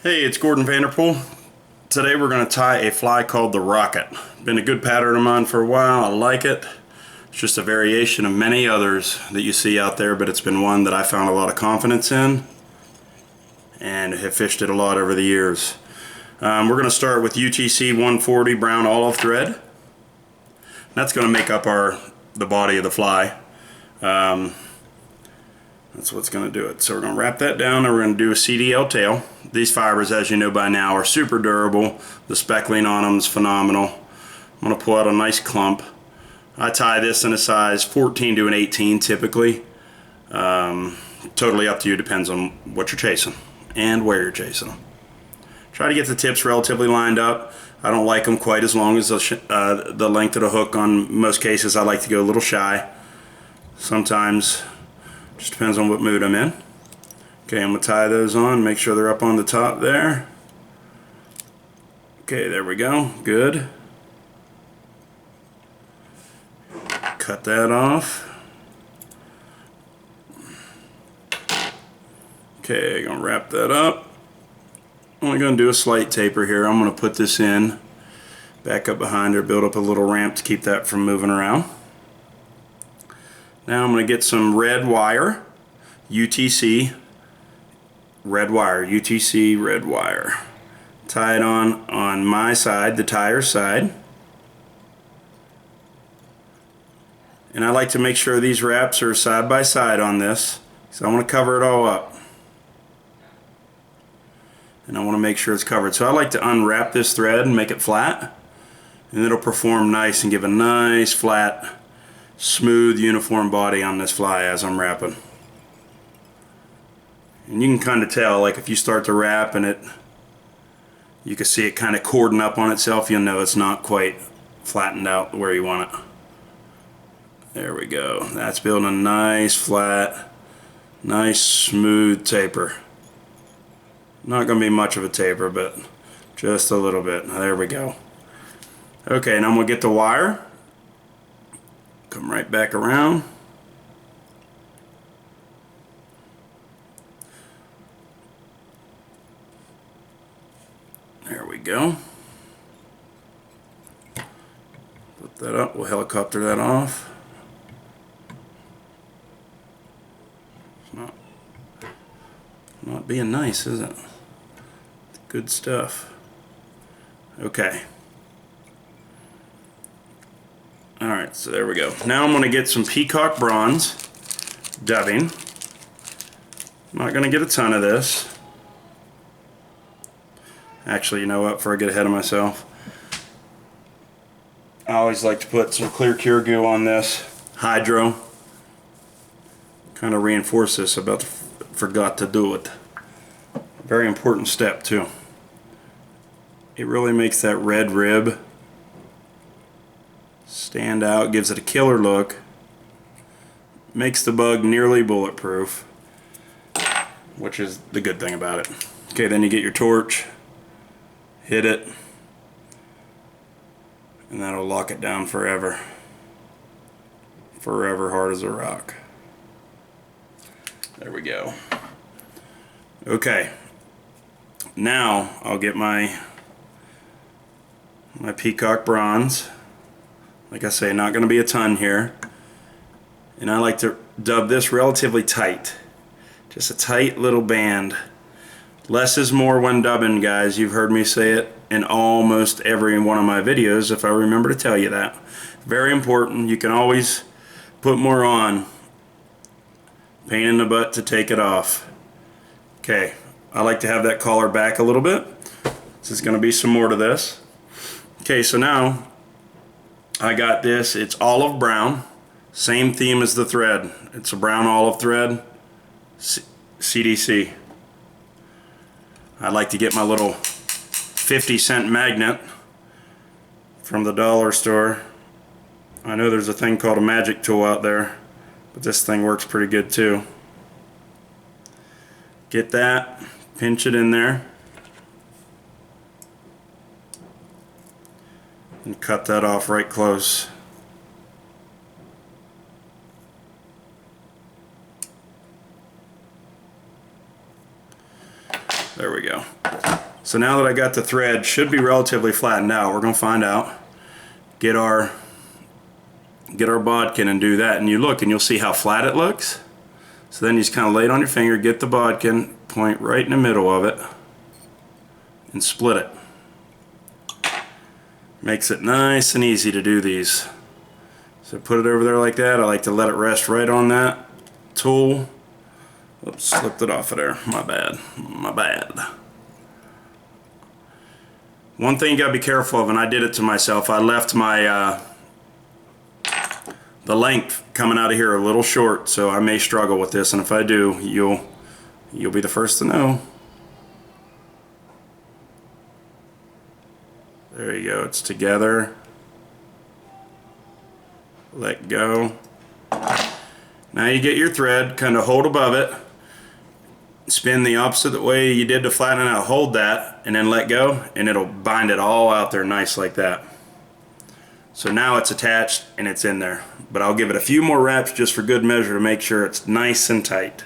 Hey, it's Gordon Vanderpool. Today we're going to tie a fly called the Rocket. Been a good pattern of mine for a while. I like it. It's just a variation of many others that you see out there, but it's been one that I found a lot of confidence in and have fished it a lot over the years. We're going to start with UTC 140 brown olive thread. That's going to make up the body of the fly. That's what's going to do it. So we're going to wrap that down and we're going to do a CDL tail. These fibers, as you know by now, are super durable. The speckling on them is phenomenal. I'm going to pull out a nice clump. I tie this in a size 14 to an 18 typically. Totally up to you, depends on what you're chasing and where you're chasing them. Try to get the tips relatively lined up. I don't like them quite as long as the length of the hook. On most cases I like to go a little shy. Sometimes just depends on what mood I'm in. Okay, I'm going to tie those on, make sure they're up on the top there. Okay, there we go, good. Cut that off. Okay, going to wrap that up. I'm only going to do a slight taper here. I'm going to put this in, back up behind her, build up a little ramp to keep that from moving around. Now I'm going to get some red wire, UTC red wire. Tie it on my side, the tire side. And I like to make sure these wraps are side by side on this, so I want to cover it all up. And I want to make sure it's covered. So I like to unwrap this thread and make it flat, and it'll perform nice and give a nice flat, smooth, uniform body on this fly as I'm wrapping. And you can kind of tell, like if you start to wrap and you can see it kind of cording up on itself, you'll know it's not quite flattened out where you want it. There we go. That's building a nice flat, nice smooth taper. Not going to be much of a taper, but just a little bit. There we go. Okay, and I'm going to get the wire. Come right back around. There we go. Put that up. We'll helicopter that off. It's not being nice, is it? Good stuff. Okay. Alright, so there we go. Now I'm going to get some peacock bronze dubbing. I'm not going to get a ton of this. Actually, you know what, before I get ahead of myself, I always like to put some clear cure goo on this. Hydro. Kind of reinforce this. I forgot to do it. Very important step too. It really makes that red rib stand out, gives it a killer look, makes the bug nearly bulletproof, which is the good thing about it. Okay, then you get your torch, hit it, and that'll lock it down forever. Forever hard as a rock. There we go. Okay, now I'll get my peacock bronze. Like I say, not going to be a ton here. And I like to dub this relatively tight. Just a tight little band. Less is more when dubbing, guys. You've heard me say it in almost every one of my videos, if I remember to tell you that. Very important. You can always put more on. Pain in the butt to take it off. Okay, I like to have that collar back a little bit. This is going to be some more to this. Okay, so now I got this. It's olive brown. Same theme as the thread. It's a brown olive thread. CDC. I like to get my little 50-cent magnet from the dollar store. I know there's a thing called a magic tool out there, but this thing works pretty good too. Get that, pinch it in there, and cut that off right close. There we go. So now that I got the thread, should be relatively flattened out. We're going to find out. Get our bodkin and do that, and you look and you'll see how flat it looks. So then you just kind of lay it on your finger, get the bodkin, point right in the middle of it, and split it. Makes it nice and easy to do these. So put it over there like that. I like to let it rest right on that tool. Oops, slipped it off of there. My bad. My bad. One thing you gotta be careful of, and I did it to myself, I left my the length coming out of here a little short, so I may struggle with this, and if I do, you'll be the first to know. There you go, it's together. Let go. Now you get your thread, kind of hold above it, spin the opposite way you did to flatten it out, hold that, and then let go, and it'll bind it all out there nice like that. So now it's attached and it's in there, but I'll give it a few more wraps just for good measure to make sure it's nice and tight.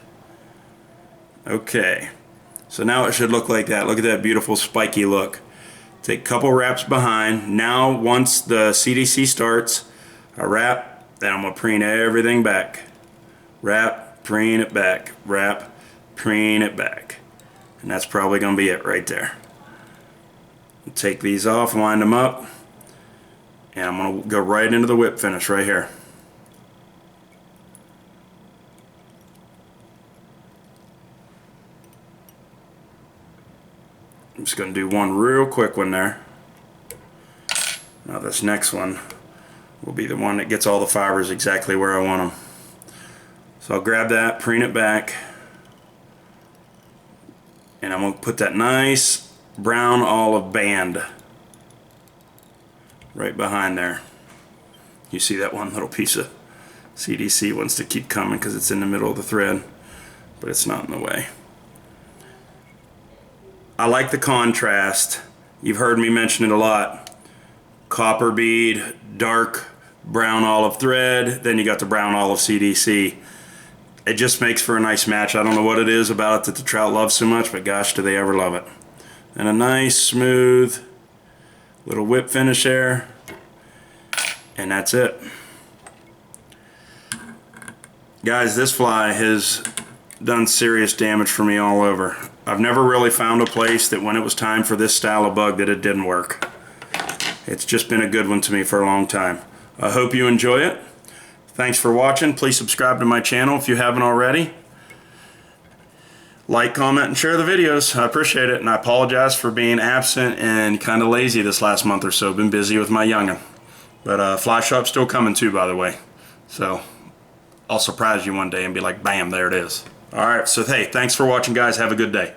Okay, so now it should look like that. Look at that beautiful spiky look. Take a couple wraps behind. Now once the CDC starts, I wrap, then I'm going to preen everything back. Wrap, preen it back, wrap, preen it back. And that's probably going to be it right there. Take these off, line them up, and I'm going to go right into the whip finish right here. I'm just going to do one real quick one there. Now this next one will be the one that gets all the fibers exactly where I want them. So I'll grab that, preen it back, and I'm going to put that nice brown olive band right behind there. You see that one little piece of CDC wants to keep coming because it's in the middle of the thread, but it's not in the way. I like the contrast. You've heard me mention it a lot. Copper bead, dark brown olive thread, then you got the brown olive CDC. It just makes for a nice match. I don't know what it is about it that the trout love so much, but gosh, do they ever love it. And a nice smooth little whip finish there, and that's it. Guys, this fly has done serious damage for me all over. I've never really found a place that when it was time for this style of bug that it didn't work. It's just been a good one to me for a long time. I hope you enjoy it. Thanks for watching. Please subscribe to my channel if you haven't already. Like, comment, and share the videos. I appreciate it, and I apologize for being absent and kind of lazy this last month or so. Been busy with my young'un. But fly shop's still coming too, by the way. So I'll surprise you one day and be like, bam, there it is. Alright, so hey, thanks for watching, guys. Have a good day.